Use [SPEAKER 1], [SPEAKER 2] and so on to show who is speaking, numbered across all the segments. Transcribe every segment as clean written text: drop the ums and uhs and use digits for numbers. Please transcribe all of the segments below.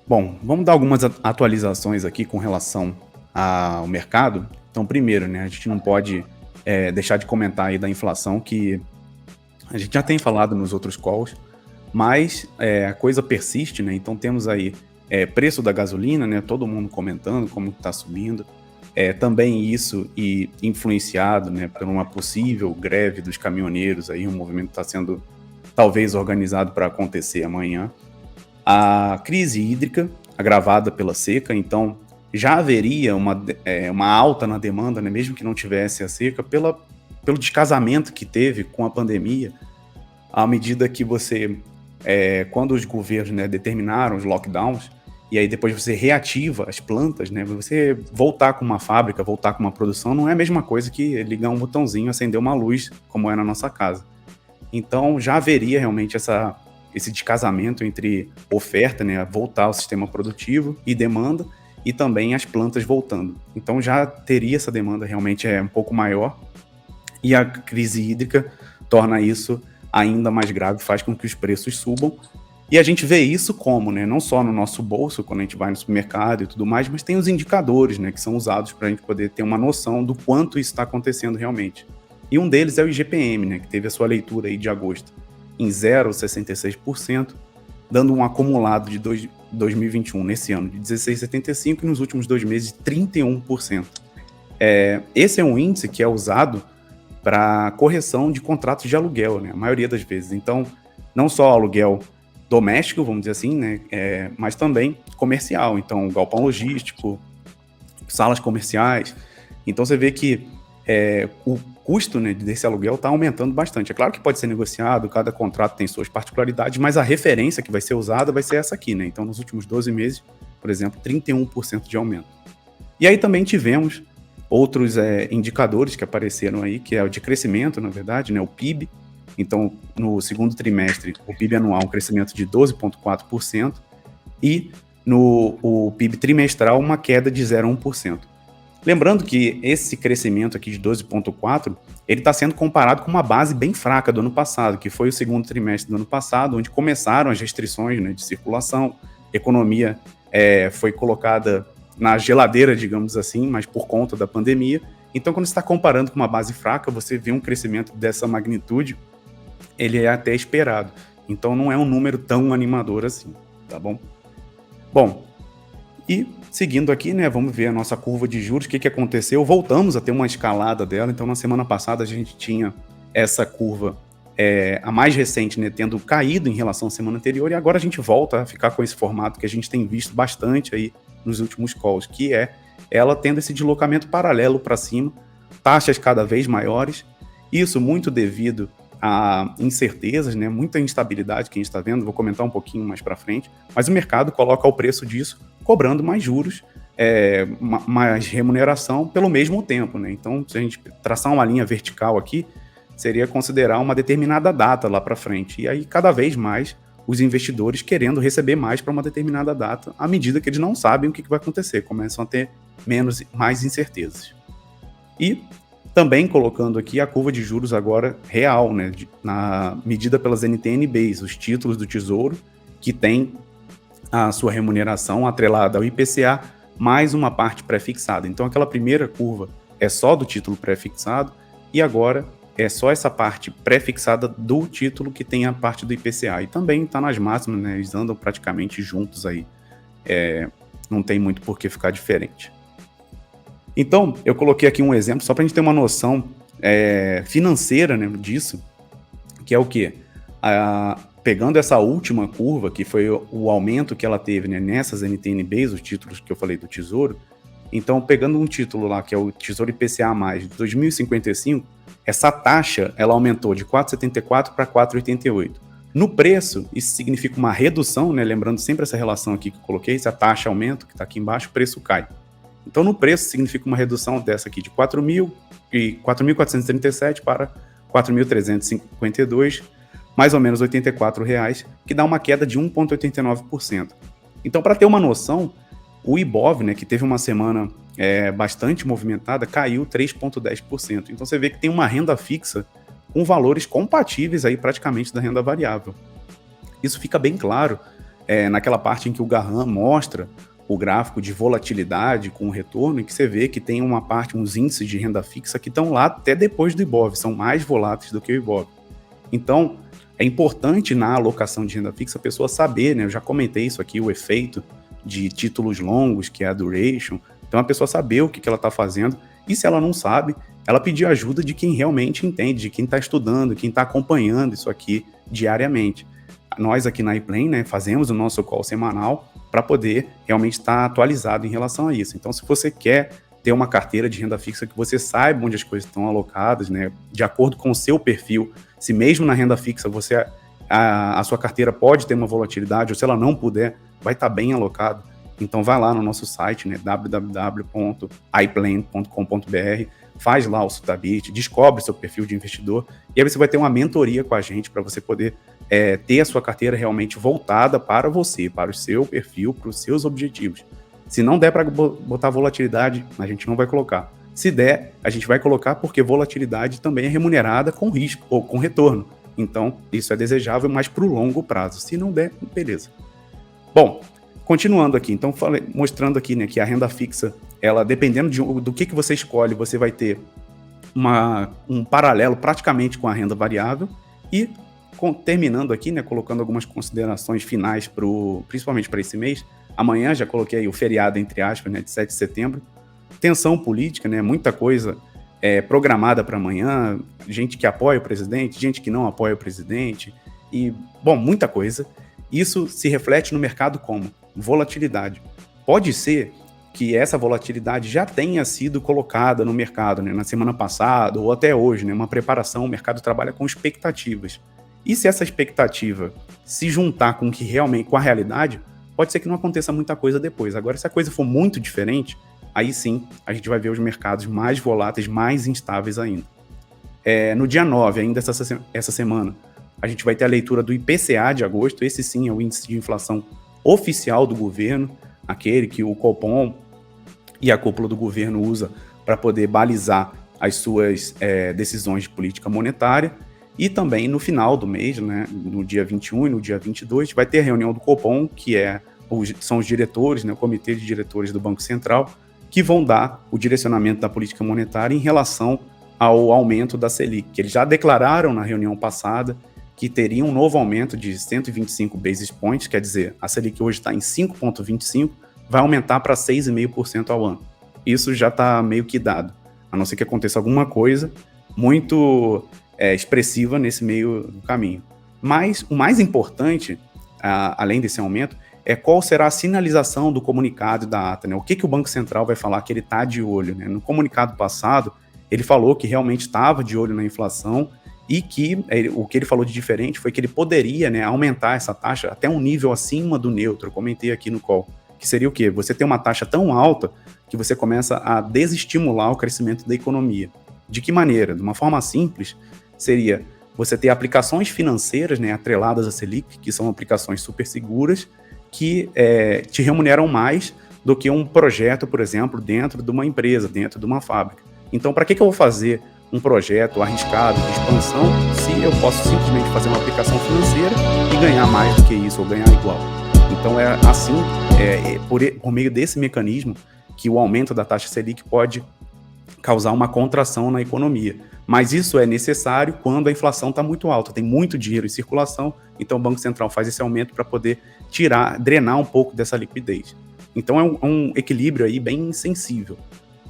[SPEAKER 1] Bom, vamos dar algumas atualizações aqui com relação ao mercado. Então, primeiro, né, a gente não pode deixar de comentar aí da inflação, que a gente já tem falado nos outros calls, mas a coisa persiste, né? Então temos aí preço da gasolina, né? Todo mundo comentando como está subindo. Também isso e influenciado, né, por uma possível greve dos caminhoneiros aí, um movimento está sendo talvez organizado para acontecer amanhã. A crise hídrica, agravada pela seca, então já haveria uma alta na demanda, né, mesmo que não tivesse a seca, pelo descasamento que teve com a pandemia, à medida que quando os governos, né, determinaram os lockdowns, e aí depois você reativa as plantas, né, você voltar com uma fábrica, voltar com uma produção, não é a mesma coisa que ligar um botãozinho, acender uma luz, como é na nossa casa. Então já haveria realmente esse descasamento entre oferta, né, voltar ao sistema produtivo e demanda, e também as plantas voltando. Então já teria essa demanda realmente um pouco maior, e a crise hídrica torna isso ainda mais grave, faz com que os preços subam. E a gente vê isso como, né, não só no nosso bolso, quando a gente vai no supermercado e tudo mais, mas tem os indicadores, né, que são usados para a gente poder ter uma noção do quanto isso está acontecendo realmente. E um deles é o IGPM, né, que teve a sua leitura aí de agosto em 0,66%, dando um acumulado de 2021 nesse ano de 16,75% e nos últimos 2 meses de 31%. Esse é um índice que é usado para correção de contratos de aluguel, né, a maioria das vezes. Então, não só aluguel doméstico, vamos dizer assim, né, mas também comercial. Então, galpão logístico, salas comerciais. Então, você vê que o custo, né, desse aluguel está aumentando bastante. É claro que pode ser negociado, cada contrato tem suas particularidades, mas a referência que vai ser usada vai ser essa aqui, né? Então, nos últimos 12 meses, por exemplo, 31% de aumento. E aí também tivemos outros indicadores que apareceram aí, que é o de crescimento, na verdade, né, o PIB. Então, no segundo trimestre, o PIB anual, um crescimento de 12,4%, e o PIB trimestral, uma queda de 0,1%. Lembrando que esse crescimento aqui de 12,4%, ele está sendo comparado com uma base bem fraca do ano passado, que foi o segundo trimestre do ano passado, onde começaram as restrições, né, de circulação, economia foi colocada na geladeira, digamos assim, mas por conta da pandemia. Então, quando você está comparando com uma base fraca, você vê um crescimento dessa magnitude, ele é até esperado. Então, não é um número tão animador assim, tá bom? Bom, e seguindo aqui, né, vamos ver a nossa curva de juros, o que aconteceu. Voltamos a ter uma escalada dela. Então, na semana passada, a gente tinha essa curva, a mais recente, né, tendo caído em relação à semana anterior, e agora a gente volta a ficar com esse formato que a gente tem visto bastante aí nos últimos calls, que é ela tendo esse deslocamento paralelo para cima, taxas cada vez maiores, isso muito devido a incertezas, né, muita instabilidade que a gente está vendo, vou comentar um pouquinho mais para frente, mas o mercado coloca o preço disso cobrando mais juros, mais remuneração pelo mesmo tempo, né? Então, se a gente traçar uma linha vertical aqui, seria considerar uma determinada data lá para frente, e aí cada vez mais os investidores querendo receber mais para uma determinada data, à medida que eles não sabem o que vai acontecer, começam a ter mais incertezas. E também colocando aqui a curva de juros agora real, né, na medida pelas NTN-Bs, os títulos do Tesouro, que tem a sua remuneração atrelada ao IPCA, mais uma parte pré-fixada. Então, aquela primeira curva é só do título pré-fixado, e agora é só essa parte pré-fixada do título que tem a parte do IPCA. E também está nas máximas, né, eles andam praticamente juntos aí. Não tem muito por que ficar diferente. Então, eu coloquei aqui um exemplo só para a gente ter uma noção financeira, né, disso, que é o quê? Pegando essa última curva, que foi o aumento que ela teve, né, nessas NTN-Bs, os títulos que eu falei do Tesouro, então, pegando um título lá, que é o Tesouro IPCA+, de 2055, essa taxa ela aumentou de 4,74 para 4,88. No preço, isso significa uma redução, né, lembrando sempre essa relação aqui que eu coloquei, se a taxa aumenta, que está aqui embaixo, o preço cai. Então, no preço, significa uma redução dessa aqui de 4.437 para 4.352, mais ou menos R$ 84, que dá uma queda de 1,89%. Então, para ter uma noção, o Ibov, né, que teve uma semana bastante movimentada, caiu 3,10%. Então, você vê que tem uma renda fixa com valores compatíveis aí praticamente da renda variável. Isso fica bem claro naquela parte em que o Graham mostra o gráfico de volatilidade com o retorno, em que você vê que tem uma parte, uns índices de renda fixa que estão lá até depois do Ibov, são mais voláteis do que o Ibov. Então, é importante na alocação de renda fixa a pessoa saber, né? Eu já comentei isso aqui, o efeito de títulos longos, que é a duration. Então, a pessoa saber o que ela está fazendo, e se ela não sabe, ela pedir ajuda de quem realmente entende, de quem está estudando, quem está acompanhando isso aqui diariamente. Nós aqui na iPlane, né, fazemos o nosso call semanal para poder realmente estar atualizado em relação a isso. Então, se você quer ter uma carteira de renda fixa que você saiba onde as coisas estão alocadas, né, de acordo com o seu perfil, se mesmo na renda fixa a sua carteira pode ter uma volatilidade, ou se ela não puder, vai estar bem alocado. Então vai lá no nosso site, né, www.iplane.com.br, faz lá o Sutabit, descobre seu perfil de investidor, e aí você vai ter uma mentoria com a gente para você poder ter a sua carteira realmente voltada para você, para o seu perfil, para os seus objetivos. Se não der para botar volatilidade, a gente não vai colocar. Se der, a gente vai colocar porque volatilidade também é remunerada com risco ou com retorno. Então, isso é desejável, mas para o longo prazo. Se não der, beleza. Bom, continuando aqui. Então, mostrando aqui, né, que a renda fixa, ela, dependendo do que você escolhe, você vai ter um paralelo praticamente com a renda variável. E, terminando aqui, né, colocando algumas considerações finais, principalmente para esse mês. Amanhã já coloquei aí o feriado, entre aspas, né, de 7 de setembro. Tensão política, né, muita coisa programada para amanhã, gente que apoia o presidente, gente que não apoia o presidente, e, bom, muita coisa. Isso se reflete no mercado como volatilidade. Pode ser que essa volatilidade já tenha sido colocada no mercado, né, na semana passada ou até hoje, né, uma preparação, o mercado trabalha com expectativas. E se essa expectativa se juntar com a realidade, pode ser que não aconteça muita coisa depois. Agora, se a coisa for muito diferente, aí sim a gente vai ver os mercados mais voláteis, mais instáveis ainda. No dia 9, ainda essa semana, a gente vai ter a leitura do IPCA de agosto. Esse sim é o índice de inflação oficial do governo, aquele que o Copom e a cúpula do governo usa para poder balizar as suas decisões de política monetária. E também no final do mês, né, no dia 21 e no dia 22, vai ter a reunião do Copom, que são os diretores, né, o comitê de diretores do Banco Central, que vão dar o direcionamento da política monetária em relação ao aumento da Selic, que eles já declararam na reunião passada que teria um novo aumento de 125 basis points, quer dizer, a Selic hoje está em 5,25, vai aumentar para 6,5% ao ano. Isso já está meio que dado, a não ser que aconteça alguma coisa muito expressiva nesse meio do caminho. Mas o mais importante, além desse aumento, é qual será a sinalização do comunicado da ata, né? O que o Banco Central vai falar que ele está de olho, né? No comunicado passado, ele falou que realmente estava de olho na inflação e que o que ele falou de diferente foi que ele poderia, né, aumentar essa taxa até um nível acima do neutro. Eu comentei aqui no call, que seria o quê? Você tem uma taxa tão alta que você começa a desestimular o crescimento da economia. De que maneira? De uma forma simples, seria você ter aplicações financeiras, né, atreladas à Selic, que são aplicações super seguras, que te remuneram mais do que um projeto, por exemplo, dentro de uma empresa, dentro de uma fábrica. Então, para que eu vou fazer um projeto arriscado de expansão se eu posso simplesmente fazer uma aplicação financeira e ganhar mais do que isso, ou ganhar igual? Então, é assim, por meio desse mecanismo, que o aumento da taxa Selic pode causar uma contração na economia. Mas isso é necessário quando a inflação está muito alta, tem muito dinheiro em circulação, então o Banco Central faz esse aumento para poder drenar um pouco dessa liquidez. Então é um equilíbrio aí bem sensível.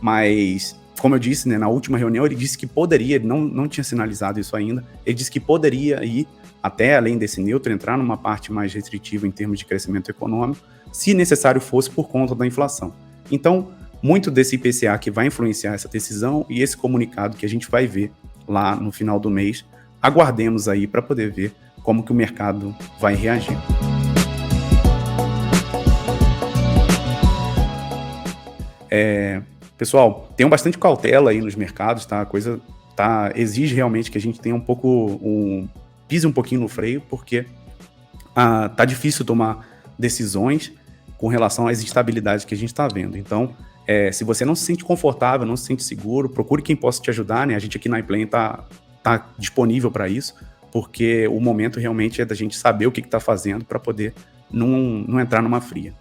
[SPEAKER 1] Mas, como eu disse, né, na última reunião ele disse que poderia, ele não tinha sinalizado isso ainda, ele disse que poderia ir até além desse neutro, entrar numa parte mais restritiva em termos de crescimento econômico, se necessário fosse por conta da inflação. Então, muito desse IPCA que vai influenciar essa decisão e esse comunicado que a gente vai ver lá no final do mês. Aguardemos aí para poder ver como que o mercado vai reagir. Pessoal, tenham bastante cautela aí nos mercados, tá? A coisa exige realmente que a gente tenha pise um pouquinho no freio, porque tá difícil tomar decisões com relação às instabilidades que a gente está vendo. Então, se você não se sente confortável, não se sente seguro, procure quem possa te ajudar, né? A gente aqui na iPlane tá disponível para isso, porque o momento realmente é da gente saber o que está fazendo para poder não entrar numa fria.